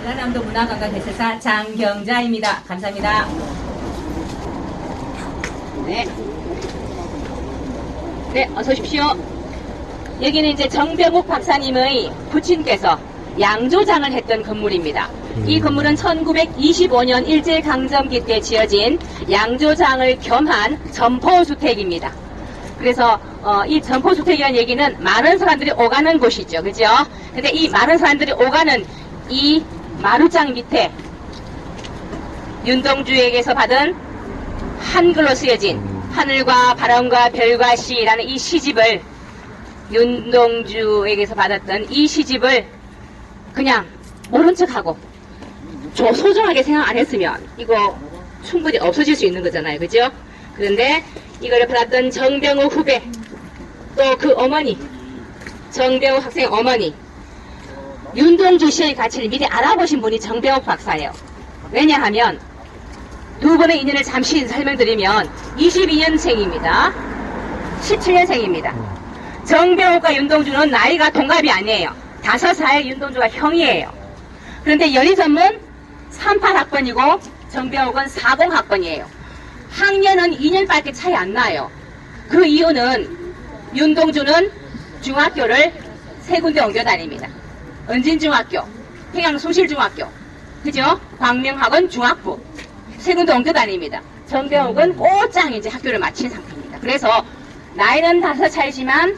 전라남도 문화관광대사사 장경자입니다. 감사합니다. 네. 네, 어서 오십시오. 여기는 이제 정병욱 박사님의 부친께서 양조장을 했던 건물입니다. 이 건물은 1925년 일제강점기 때 지어진 양조장을 겸한 점포주택입니다. 그래서 이 점포주택이라는 얘기는 많은 사람들이 오가는 곳이죠. 그죠? 근데 이 많은 사람들이 오가는 이 마루장 밑에 윤동주에게서 받은 한글로 쓰여진 하늘과 바람과 별과 시라는 이 시집을 윤동주에게서 받았던 이 시집을 그냥 모른 척하고 소중하게 생각 안 했으면 이거 충분히 없어질 수 있는 거잖아요. 그죠? 그런데 이거를 받았던 정병욱 후배 또 그 어머니 정병욱 학생 어머니 윤동주 씨의 가치를 미리 알아보신 분이 정병욱 박사예요. 왜냐하면 두 분의 인연을 잠시 설명드리면 22년생입니다. 17년생입니다. 정병욱과 윤동주는 나이가 동갑이 아니에요. 5살 윤동주가 형이에요. 그런데 연희점은 38학번이고 정병욱은 40학번이에요. 학년은 2년밖에 차이 안 나요. 그 이유는 윤동주는 중학교를 세 군데 옮겨 다닙니다. 은진중학교, 평양숭실중학교, 그죠? 광명학원 중학부 세 군데 옮겨 다닙니다. 정병욱은 곧장 이제 학교를 마친 상태입니다. 그래서 나이는 5살 차이지만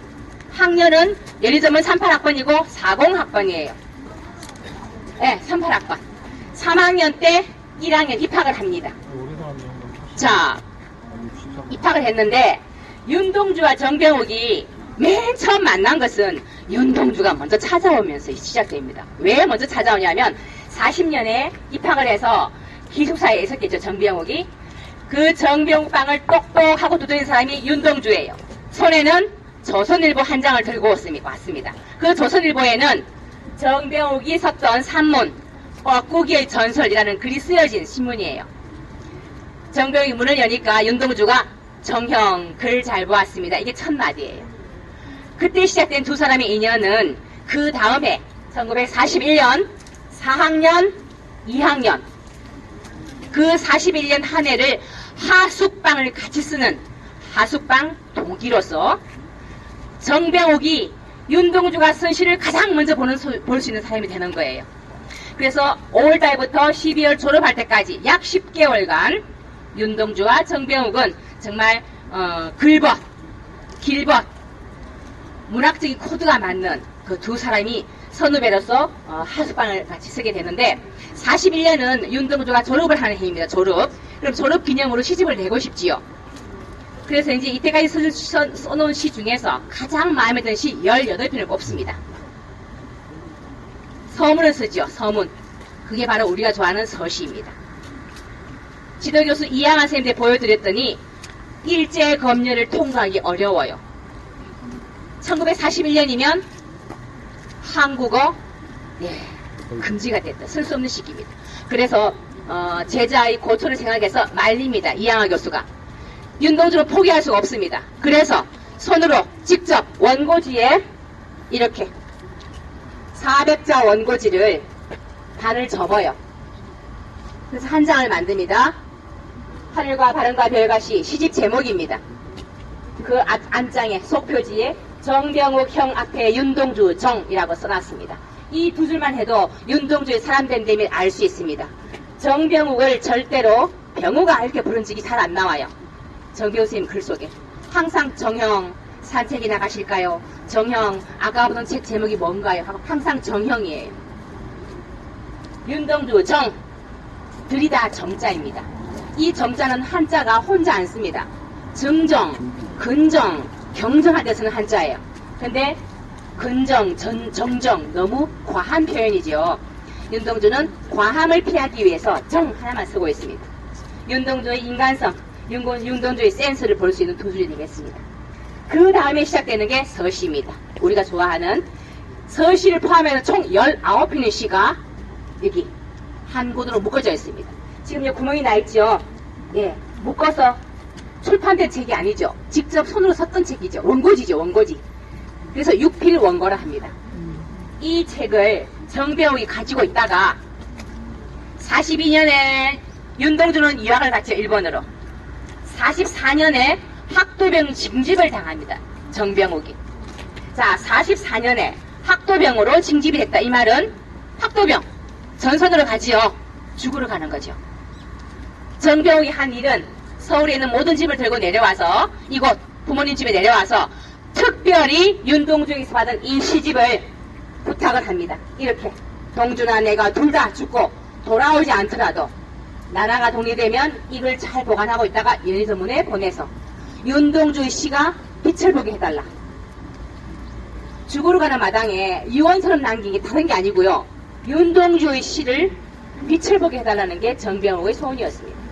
학년은 연희점은 38학번이고 40학번이에요. 네, 38학번. 3학년 때 1학년 입학을 합니다. 자, 입학을 했는데 윤동주와 정병욱이 맨 처음 만난 것은 윤동주가 먼저 찾아오면서 시작됩니다. 왜 먼저 찾아오냐면 40년에 입학을 해서 기숙사에 있었겠죠. 정병욱이. 그 정병욱 방을 똑똑하고 두드린 사람이 윤동주예요. 손에는 조선일보 한 장을 들고 왔습니다. 그 조선일보에는 정병욱이 썼던 산문 뻐꾸기의 전설이라는 글이 쓰여진 신문이에요. 정병욱이 문을 여니까 윤동주가 정형 글 잘 보았습니다. 이게 첫 마디예요. 그때 시작된 두 사람의 인연은 그 다음에 1941년 4학년 2학년 그 41년 한 해를 하숙방을 같이 쓰는 하숙방 동기로서 정병욱이 윤동주가 쓴 시를 가장 먼저 볼 수 있는 사람이 되는 거예요. 그래서 5월달부터 12월 졸업할 때까지 약 10개월간 윤동주와 정병욱은 정말 글벗, 길벗, 문학적인 코드가 맞는 그 두 사람이 선후배로서 하숙방을 같이 쓰게 되는데 41년은 윤동주가 졸업을 하는 해입니다. 졸업. 그럼 졸업 기념으로 시집을 내고 싶지요. 그래서 이제 이때까지 써놓은 시 중에서 가장 마음에 드는 시 18편을 뽑습니다. 서문을 쓰죠. 서문. 그게 바로 우리가 좋아하는 서시입니다. 지도교수 이양한 선생님한테 보여드렸더니 일제 검열을 통과하기 어려워요. 1941년이면 한국어 금지가 됐다. 쓸 수 없는 시기입니다. 그래서 제자의 고초를 생각해서 말립니다. 이양하 교수가. 윤동주는 포기할 수가 없습니다. 그래서 손으로 직접 원고지에 이렇게 400자 원고지를 반을 접어요. 그래서 한 장을 만듭니다. 하늘과 바람과 별과 시집 제목입니다. 그 안장에 속표지에 정병욱 형 앞에 윤동주 정이라고 써놨습니다. 이 두 줄만 해도 윤동주의 사람 된 데를 알 수 있습니다. 정병욱을 절대로 병우가 이렇게 부른 적이 잘 안 나와요. 정교수님 글 속에 항상 정형 산책이 나가실까요? 정형 아까 보던 책 제목이 뭔가요? 하고 항상 정형이에요. 윤동주 정 들이다 정자입니다. 이 정자는 한자가 혼자 안 씁니다. 정정, 근정, 경정할 때 쓰는 한자예요. 근데 근정, 정정 너무 과한 표현이죠. 윤동주는 과함을 피하기 위해서 정 하나만 쓰고 있습니다. 윤동주의 인간성, 윤동주의 센스를 볼 수 있는 두 줄이 되겠습니다. 그 다음에 시작되는 게 서시입니다. 우리가 좋아하는 서시를 포함해서 총 19편의 시가 여기 한 곳으로 묶어져 있습니다. 지금 여기 구멍이 나 있죠? 예, 묶어서 출판된 책이 아니죠. 직접 손으로 썼던 책이죠. 원고지죠, 원고지. 그래서 육필 원고라 합니다. 이 책을 정병욱이 가지고 있다가 42년에 윤동주는 유학을 갔죠. 일본으로. 44년에 학도병 징집을 당합니다. 정병욱이. 자, 44년에 학도병으로 징집이 됐다. 이 말은 학도병 전선으로 가지요. 죽으러 가는 거죠. 정병욱이 한 일은 서울에 있는 모든 집을 들고 내려와서 이곳 부모님 집에 내려와서 특별히 윤동주에게서 받은 이 시집을 부탁을 합니다. 이렇게 동주나 내가 둘 다 죽고 돌아오지 않더라도 나라가 독립되면 이걸 잘 보관하고 있다가 연희서문에 보내서 윤동주의 시가 빛을 보게 해달라. 죽으러 가는 마당에 유언서를 남긴 게 다른 게 아니고요. 윤동주의 시를 빛을 보게 해달라는 게 정병욱의 소원이었습니다.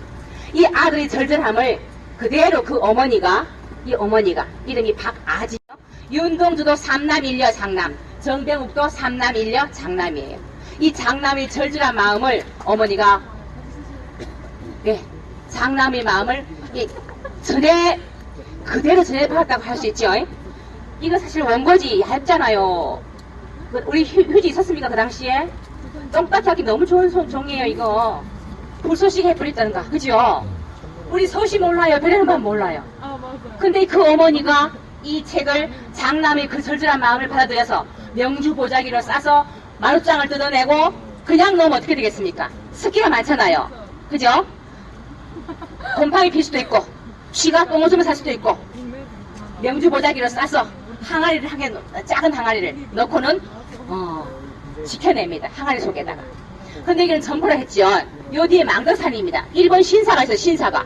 이 아들의 절절함을 그대로 그 어머니가, 이 어머니가 이름이 박아지요. 윤동주도 삼남일녀 장남, 정병욱도 삼남일녀 장남이에요. 이 장남의 절절한 마음을 어머니가 장남의 마음을 그대로 전해받았다고 할 수 있죠. 이거 사실 원고지 얇잖아요. 우리 휴지 있었습니까 그 당시에? 똥밭 하기 너무 좋은 종이에요 이거. 불소식 해버렸다는가 그죠? 우리 서시 몰라요. 별의는 반 몰라요. 근데 그 어머니가 이 책을 장남의 그 절절한 마음을 받아들여서 명주 보자기로 싸서 마룻장을 뜯어내고 그냥 넣으면 어떻게 되겠습니까? 습기가 많잖아요. 그죠? 곰팡이 필 수도 있고 쥐가 똥오줌을 살 수도 있고 명주 보자기로 싸서 항아리를 작은 항아리를 넣고는 지켜냅니다. 항아리 속에다가. 근데 이건 점포를 했죠. 요 뒤에 망덕산입니다. 일본 신사가 있어요. 신사가.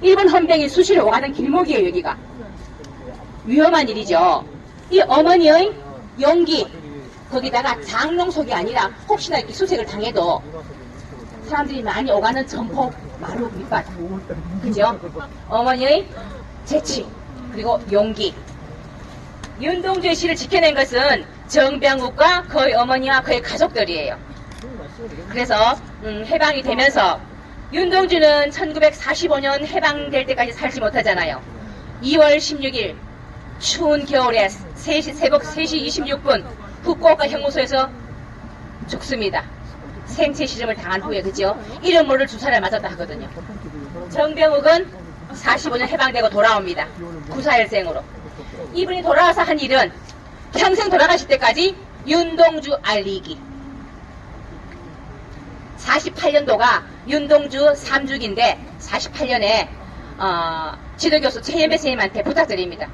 일본 헌병이 수시로 오가는 길목이에요. 여기가. 위험한 일이죠. 이 어머니의 용기 거기다가 장롱속이 아니라 혹시나 이렇게 수색을 당해도 사람들이 많이 오가는 점포 마루 밑바닥. 그죠? 어머니의 재치 그리고 용기. 윤동주의 시를 지켜낸 것은 정병욱과 그의 어머니와 그의 가족들이에요. 그래서 해방이 되면서 윤동주는 1945년 해방될 때까지 살지 못하잖아요. 2월 16일 추운 겨울에 새벽 3시 26분 후쿠오카 형무소에서 죽습니다. 생체 실험을 당한 후에 그죠? 이름 모를 주사를 맞았다 하거든요. 정병욱은 45년 해방되고 돌아옵니다. 구사일생으로. 이분이 돌아와서 한 일은 평생 돌아가실 때까지 윤동주 알리기. 48년도가 윤동주 3주기인데 48년에 지도교수 최연배 선생님한테 부탁드립니다.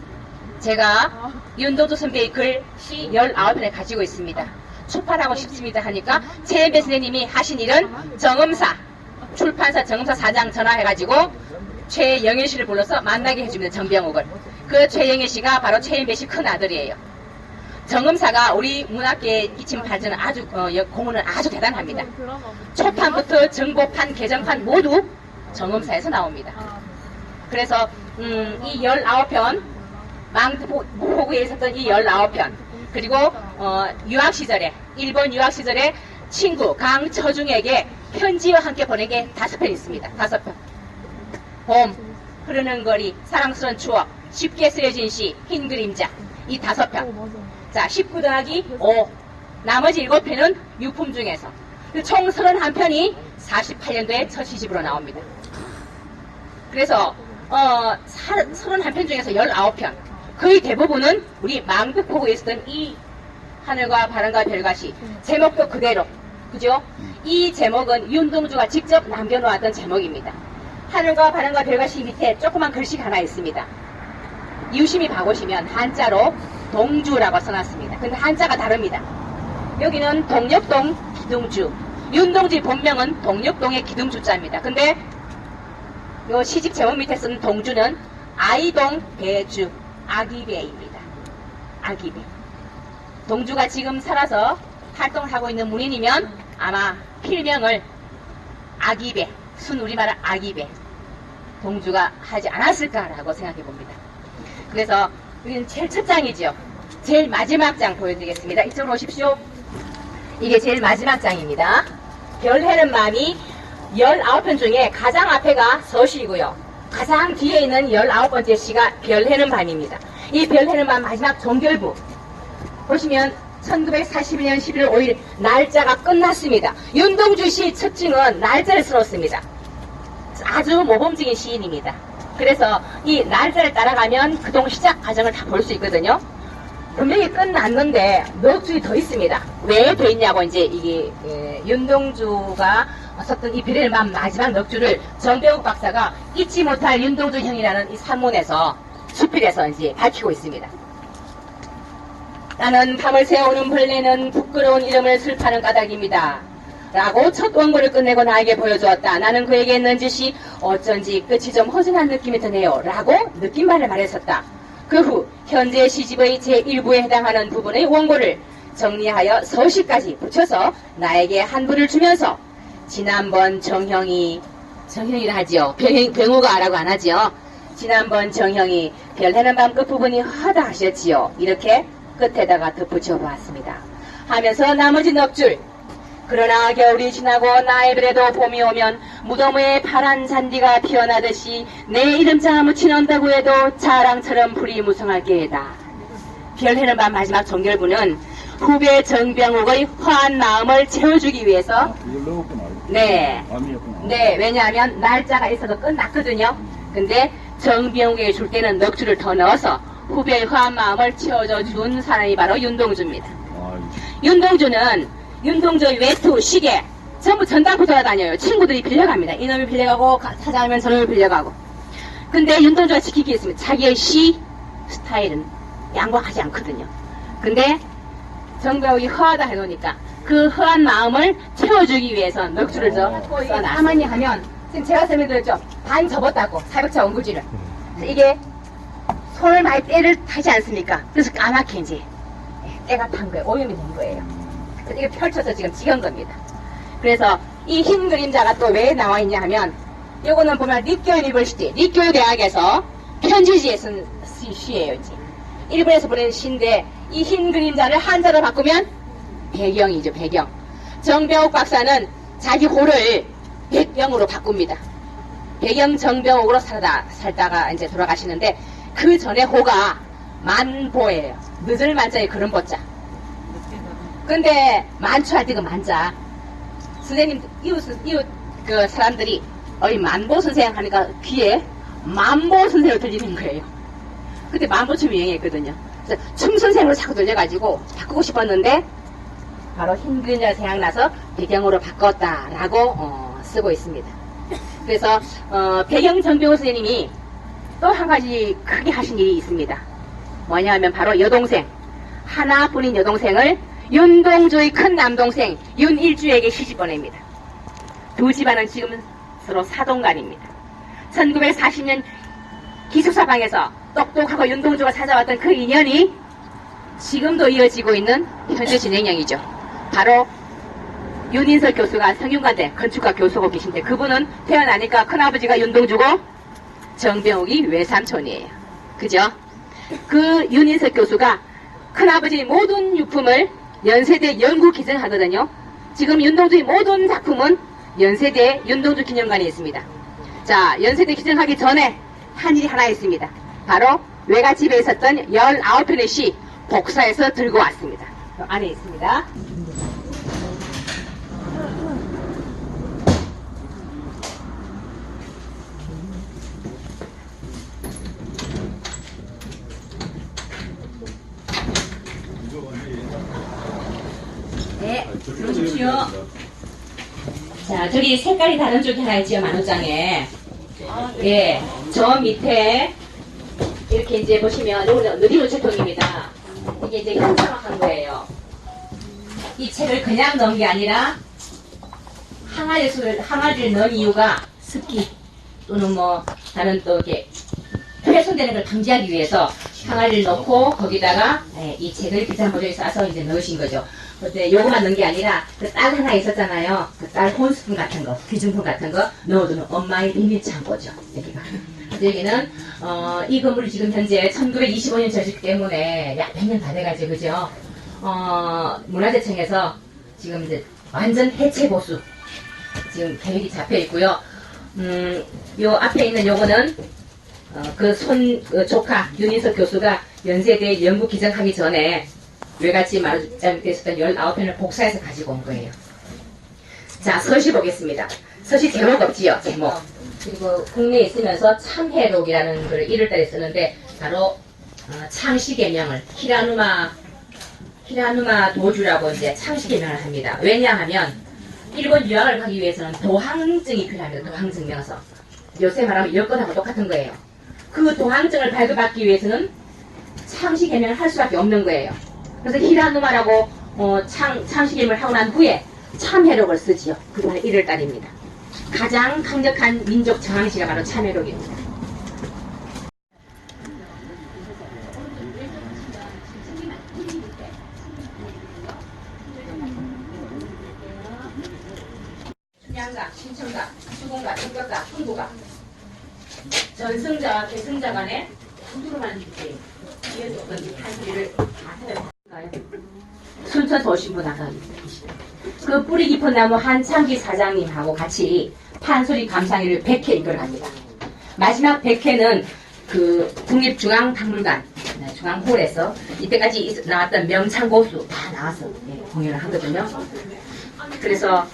제가 윤동주 선배의 글시 19편을 가지고 있습니다. 출판하고 싶습니다 하니까 최연배 선생님이 하신 일은 정음사 출판사 정음사 사장 전화해가지고 최영애 씨를 불러서 만나게 해줍니다. 정병욱을. 그 최영애 씨가 바로 최연배 씨 큰 아들이에요. 정음사가 우리 문학계에 끼친 발전은 아주 공헌은 아주 대단합니다. 초판부터 정보판, 개정판 모두 정음사에서 나옵니다. 그래서 이 19편 망포구에 있었던 이 19편 그리고 유학시절에 일본 유학시절에 친구 강처중에게 편지와 함께 보낸 게 5편 있습니다. 5편. 봄, 흐르는 거리, 사랑스러운 추억, 쉽게 쓰여진 시, 흰 그림자 이 5편. 자, 19 더하기 5. 나머지 7편은 유품 중에서. 총 31편이 48년도에 첫 시집으로 나옵니다. 그래서 31편 중에서 19편. 거의 대부분은 우리 망극보고에 있었던 이 하늘과 바람과 별과 시. 제목도 그대로. 그죠? 이 제목은 윤동주가 직접 남겨놓았던 제목입니다. 하늘과 바람과 별과 시 밑에 조그만 글씨가 하나 있습니다. 유심히 봐보시면 한자로 동주라고 써놨습니다. 근데 한자가 다릅니다. 여기는 동력동 기둥주. 윤동주의 본명은 동력동의 기둥주자입니다. 근데 요 시집 제목 밑에 쓴 동주는 아이동 배주 아기배입니다. 아기배. 동주가 지금 살아서 활동을 하고 있는 문인이면 아마 필명을 아기배, 순우리말은 아기배 동주가 하지 않았을까라고 생각해 봅니다. 그래서 여기는 제일 첫 장이죠. 제일 마지막 장 보여드리겠습니다. 이쪽으로 오십시오. 이게 제일 마지막 장입니다. 별해는 마음이 19편 중에 가장 앞에가 서시이고요. 가장 뒤에 있는 19번째 시가 별해는 밤입니다. 이 별해는 밤 마지막 종결부 보시면 1941년 11월 5일 날짜가 끝났습니다. 윤동주 씨 특징은 날짜를 써놓습니다. 아주 모범적인 시인입니다. 그래서 이 날짜를 따라가면 그동 시작 과정을 다 볼 수 있거든요. 분명히 끝났는데 넉 줄이 더 있습니다. 왜 더 있냐고 이제 이게 윤동주가 썼던 이 비례의 맘 마지막 넉 줄을 정병욱 박사가 잊지 못할 윤동주 형이라는 이 산문에서 수필에서 이제 밝히고 있습니다. 나는 밤을 새우는 벌레는 부끄러운 이름을 슬파는 까닭입니다. 라고 첫 원고를 끝내고 나에게 보여주었다. 나는 그에게 했는 짓이 어쩐지 끝이 좀 허전한 느낌이 드네요. 라고 느낌만을 말했었다. 그 후 현재 시집의 제1부에 해당하는 부분의 원고를 정리하여 서시까지 붙여서 나에게 한 부를 주면서 지난번 정형이라 하지요. 병우가 라고 안 하지요. 지난번 정형이 별해는 밤 끝부분이 허다 하셨지요. 이렇게 끝에다가 덧붙여 보았습니다. 하면서 나머지 넉 줄. 그러나 겨울이 지나고 나의 별에도 봄이 오면 무덤 위에 파란 잔디가 피어나듯이 내 이름자 묻히는다고 해도 자랑처럼 불이 무성할 게다. 별해는 밤 마지막 종결부는 후배 정병욱의 화한 마음을 채워주기 위해서 네, 왜냐하면 날짜가 있어서 끝났거든요. 근데 정병욱에게 줄 때는 넉 줄을 더 넣어서 후배의 화한 마음을 채워줘 준 사람이 바로 윤동주입니다. 윤동주는 윤동주의 외투, 시계 전부 전당포 돌아다녀요. 친구들이 빌려갑니다. 이놈이 빌려가고 찾아오면 저놈이 빌려가고. 근데 윤동주가 지키기 위해서 자기의 시 스타일은 양보하지 않거든요. 근데 정병욱이 허하다 해놓으니까 그 허한 마음을 채워주기 위해서 넉 줄을 써놨어요. 가만히 하면 지금 제가 설명드렸죠. 반 접었다고 사백자 원구지를. 이게 손을 많이 때를 타지 않습니까? 그래서 까맣게 이제 때가 탄 거예요. 오염이 된 거예요. 그래서 이게 펼쳐서 지금 찍은 겁니다. 그래서 이 흰 그림자가 또 왜 나와 있냐 하면 요거는 보면 리쿄 유니버시티, 리쿄 대학에서 편지지에 쓴 시예요. 이제 일본에서 보낸 시인데 이 흰 그림자를 한자로 바꾸면 배경이죠. 배경. 정병욱 박사는 자기 호를 백병으로 바꿉니다. 배경 정병욱으로 살다가 이제 돌아가시는데 그 전에 호가 만보예요. 늦을 만자에 그런 보자. 근데 만추할 때 그 만자. 선생님, 이웃 그 사람들이 어이 만보 선생 하니까 귀에 만보 선생으로 들리는 거예요. 그때 만보춤이 유행했거든요. 그래서 춤 선생으로 자꾸 들려가지고 바꾸고 싶었는데 바로 흰 그림자가 생각나서 배경으로 바꿨다라고 쓰고 있습니다. 그래서 배경 정병호 선생님이 또 한 가지 크게 하신 일이 있습니다. 뭐냐 하면 바로 여동생, 하나뿐인 여동생을 윤동주의 큰 남동생 윤일주에게 시집 보냅니다. 두 집안은 지금 서로 사동간입니다. 1940년 기숙사방에서 똑똑하고 윤동주가 찾아왔던 그 인연이 지금도 이어지고 있는 현재 진행형이죠. 바로 윤인설 교수가 성균관대 건축가 교수고 계신데 그분은 태어나니까 큰아버지가 윤동주고 정병욱이 외삼촌이에요. 그죠? 그 윤인석 교수가 큰아버지의 모든 유품을 연세대 연구 기증하거든요. 지금 윤동주의 모든 작품은 연세대 윤동주 기념관에 있습니다. 자, 연세대 기증하기 전에 한 일이 하나 있습니다. 바로 외갓집에 있었던 19편의 시 복사해서 들고 왔습니다. 안에 있습니다. 네, 들어오십시오. 자, 저기 색깔이 다른 쪽이 하나 있죠, 만호장에. 예, 저 밑에 이렇게 이제 보시면 이거는 느리노출통입니다. 이게 이제 현상화한 거예요. 이 책을 그냥 넣은 게 아니라 항아리를 넣은 이유가 습기 또는 뭐 다른 또 이게 훼손되는 걸 방지하기 위해서 항아리를 넣고 거기다가 이 책을 비싼 모조에 싸서 이제 넣으신 거죠. 근데 요거만 넣은 게 아니라 그 딸 하나 있었잖아요. 그 딸 혼스푼 같은 거, 귀중품 같은 거 넣어두는 엄마의 비밀 창고죠. 여기가. 여기는 이 건물이 지금 현재 1925년 저식 때문에 약 100년 다 돼가지고 그죠. 문화재청에서 지금 이제 완전 해체 보수 지금 계획이 잡혀 있고요. 요 앞에 있는 요거는 그 조카 윤인석 교수가 연세대 연구 기증하기 전에 외갓집 말했었던 19편을 복사해서 가지고 온 거예요. 자, 서시 보겠습니다. 서시 제목 없지요, 제목. 그리고 국내에 있으면서 참회록이라는 걸 1월달에 쓰는데 바로 창시개명을 히라누마 도주라고 이제 창시개명을 합니다. 왜냐하면 일본 유학을 가기 위해서는 도항증이 필요합니다. 도항증명서. 요새 말하면 여권하고 똑같은 거예요. 그 도항증을 발급받기 위해서는 창시개명을 할 수밖에 없는 거예요. 그래서 히라누마라고 창시개명을 하고 난 후에 참회록을 쓰지요. 그동안 1월달입니다. 가장 강력한 민족 저항시가 바로 참회록입니다. 춘향가, 신청가, 수공가, 청각가, 흥부가 전승자와 대승자 간의 구두로만 이어서 어떤 한소리를 다 찾아볼까요? 순천서 오신 분 아까 그 뿌리 깊은 나무 한창기 사장님하고 같이 판소리 감상회를 100회 이걸 합니다. 마지막 100회는 그 국립중앙박물관 중앙홀에서 이때까지 나왔던 명창고수 다 나와서 공연을 하거든요. 그래서